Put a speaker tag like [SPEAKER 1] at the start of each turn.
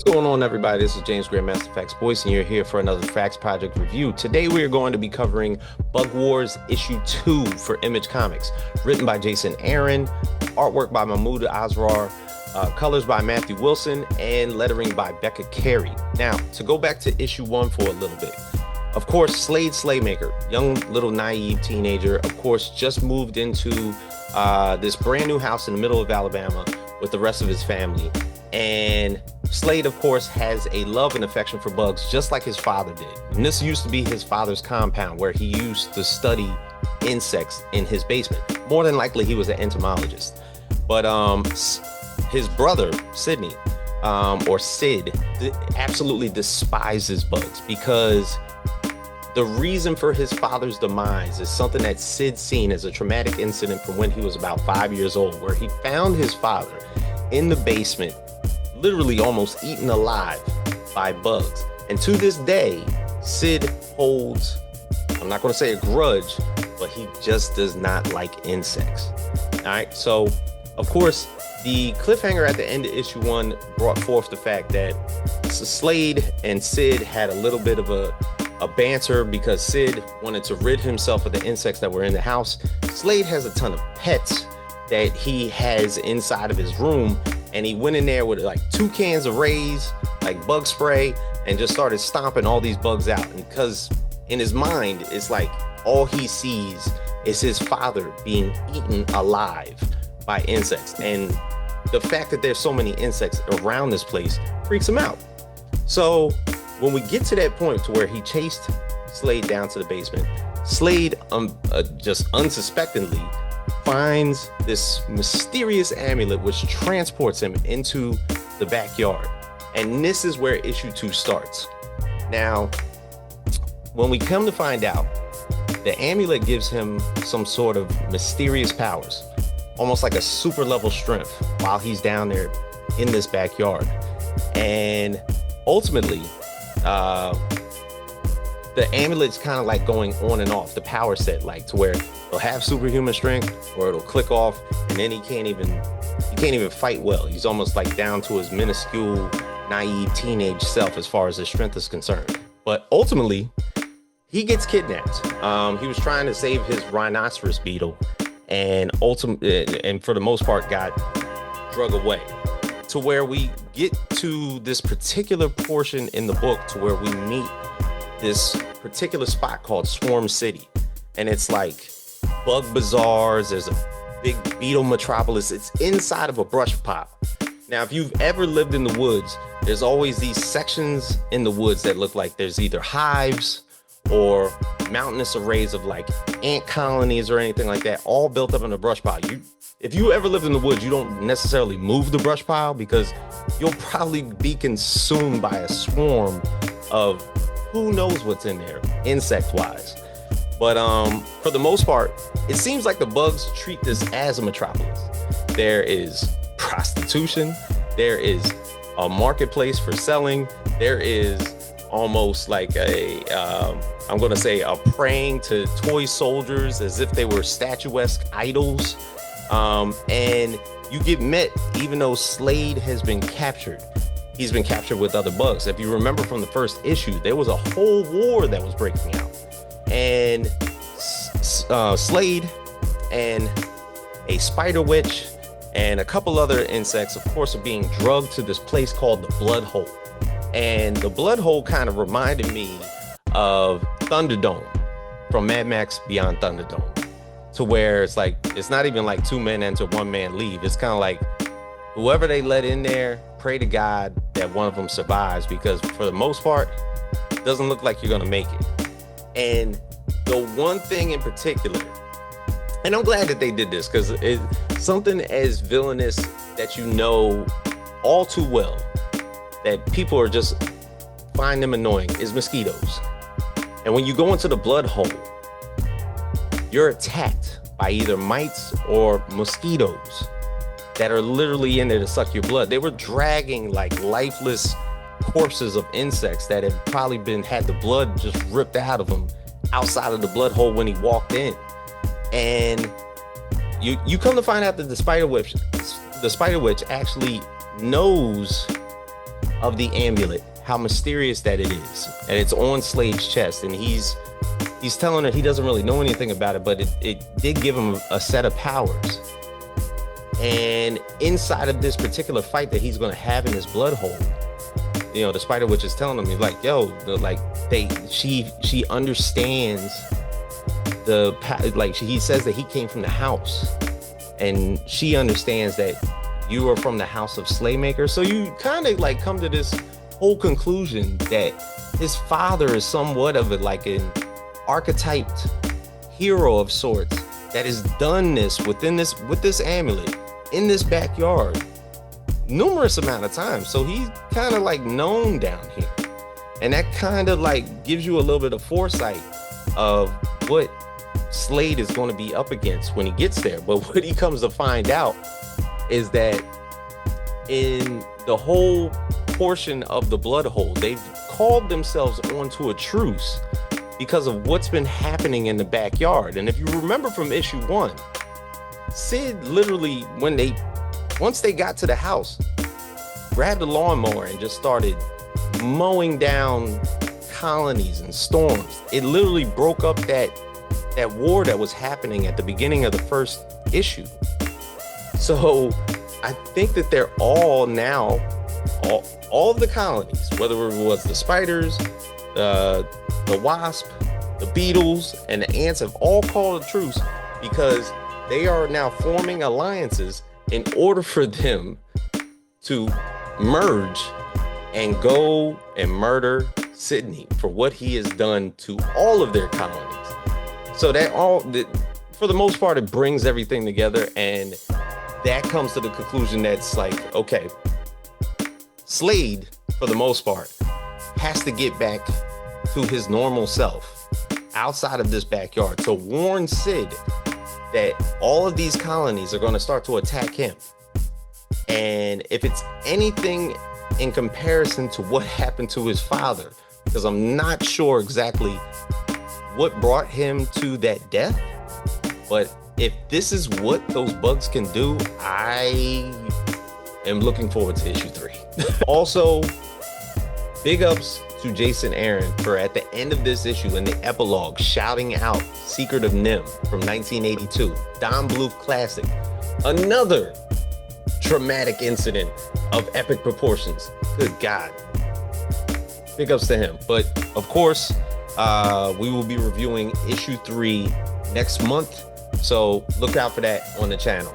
[SPEAKER 1] What's going on, everybody? This is James Grandmaster Facts Boyce, and you're here for another Facts Project review. Today we are going to be covering Bug Wars issue 2 for Image Comics, written by Jason Aaron, artwork by Mahmoud Asrar, colors by Matthew Wilson, and lettering by Becca Carey. Now, to go back to issue 1 for a little bit. Of course, Slade Slaymaker, young little naive teenager, of course, just moved into this brand new house in the middle of Alabama with the rest of his family. And Slade, of course, has a love and affection for bugs, just like his father did. And this used to be his father's compound, where he used to study insects in his basement. More than likely, he was an entomologist. But his brother, Sydney, or Sid, absolutely despises bugs, because the reason for his father's demise is something that Sid seen as a traumatic incident from when he was about 5 years old, where he found his father in the basement, literally almost eaten alive by bugs. And to this day, Sid holds, I'm not going to say a grudge, but he just does not like insects. All right, so of course, the cliffhanger at the end of issue 1 brought forth the fact that Slade and Sid had a little bit of a banter, because Sid wanted to rid himself of the insects that were in the house. Slade has a ton of pets that he has inside of his room, and he went in there with like 2 cans of Rays, like bug spray, and just started stomping all these bugs out. And because in his mind, it's like all he sees is his father being eaten alive by insects, and the fact that there's so many insects around this place freaks him out. So when we get to that point to where he chased Slade down to the basement, Slade just unsuspectingly finds this mysterious amulet which transports him into the backyard. And this is where issue 2 starts. Now, when we come to find out, the amulet gives him some sort of mysterious powers, almost like a super level strength while he's down there in this backyard. And ultimately, the amulet's kind of like going on and off the power set, like to where it'll have superhuman strength or it'll click off, and then he can't even fight well. He's almost like down to his minuscule, naive teenage self as far as his strength is concerned. But ultimately, he gets kidnapped. He was trying to save his rhinoceros beetle, and for the most part got drug away, to where we get to this particular portion in the book to where we meet this particular spot called Swarm City. And it's like bug bazaars, there's a big beetle metropolis. It's inside of a brush pile. Now, if you've ever lived in the woods, there's always these sections in the woods that look like there's either hives or mountainous arrays of like ant colonies or anything like that, all built up in a brush pile. If you ever lived in the woods, you don't necessarily move the brush pile, because you'll probably be consumed by a swarm of who knows what's in there, insect-wise. But for the most part, it seems like the bugs treat this as a metropolis. There is prostitution, there is a marketplace for selling, there is almost like I'm gonna say a praying to toy soldiers as if they were statuesque idols. And you get met, even though Slade has been captured. He's been captured with other bugs. If you remember from the first issue, there was a whole war that was breaking out. And Slade and a Spyder Witch and a couple other insects, of course, are being drugged to this place called the Bludhole. And the Bludhole kind of reminded me of Thunderdome from Mad Max Beyond Thunderdome, to where it's like, it's not even like 2 men enter, 1 man leave. It's kind of like whoever they let in there, pray to God that one of them survives, because for the most part, it doesn't look like you're gonna make it. And the one thing in particular, and I'm glad that they did this, because it's something as villainous that you know all too well, that people are just find them annoying, is mosquitoes. And when you go into the Bludhole, you're attacked by either mites or mosquitoes that are literally in there to suck your blood. They were dragging like lifeless corpses of insects that had probably had the blood just ripped out of them outside of the Bludhole when he walked in. And you come to find out that the Spyder Witch actually knows of the amulet, how mysterious that it is, and it's on Slade's chest, and he's telling her he doesn't really know anything about it, but it did give him a set of powers. And inside of this particular fight that he's going to have in this Bludhole, you know, the Spyder Witch is telling him, he's like, yo, she understands he says that he came from the house, and she understands that you are from the house of Slaymaker. So you kind of like come to this whole conclusion that his father is somewhat of an archetyped hero of sorts that has done this with this amulet in this backyard numerous amount of times. So he's kind of like known down here, and that kind of like gives you a little bit of foresight of what Slade is going to be up against when he gets there. But what he comes to find out is that in the whole portion of the Bludhole, they've called themselves onto a truce because of what's been happening in the backyard. And if you remember from issue 1, Sid literally, once they got to the house, grabbed a lawnmower and just started mowing down colonies and storms. It literally broke up that war that was happening at the beginning of the first issue. So I think that they're all now, all of the colonies, whether it was the spiders, the wasp, the beetles, and the ants, have all called a truce because they are now forming alliances in order for them to merge and go and murder Sydney for what he has done to all of their colonies. So for the most part, it brings everything together, and that comes to the conclusion that's like, okay, Slade, for the most part, has to get back to his normal self outside of this backyard to warn Sid that all of these colonies are going to start to attack him. And if it's anything in comparison to what happened to his father, because I'm not sure exactly what brought him to that death, but if this is what those bugs can do, I am looking forward to issue 3. Also, big ups to Jason Aaron for, at the end of this issue in the epilogue, shouting out Secret of Nim from 1982, Don Bluth classic, another traumatic incident of epic proportions. Good God. Big ups to him. But of course, we will be reviewing issue 3 next month, so look out for that on the channel.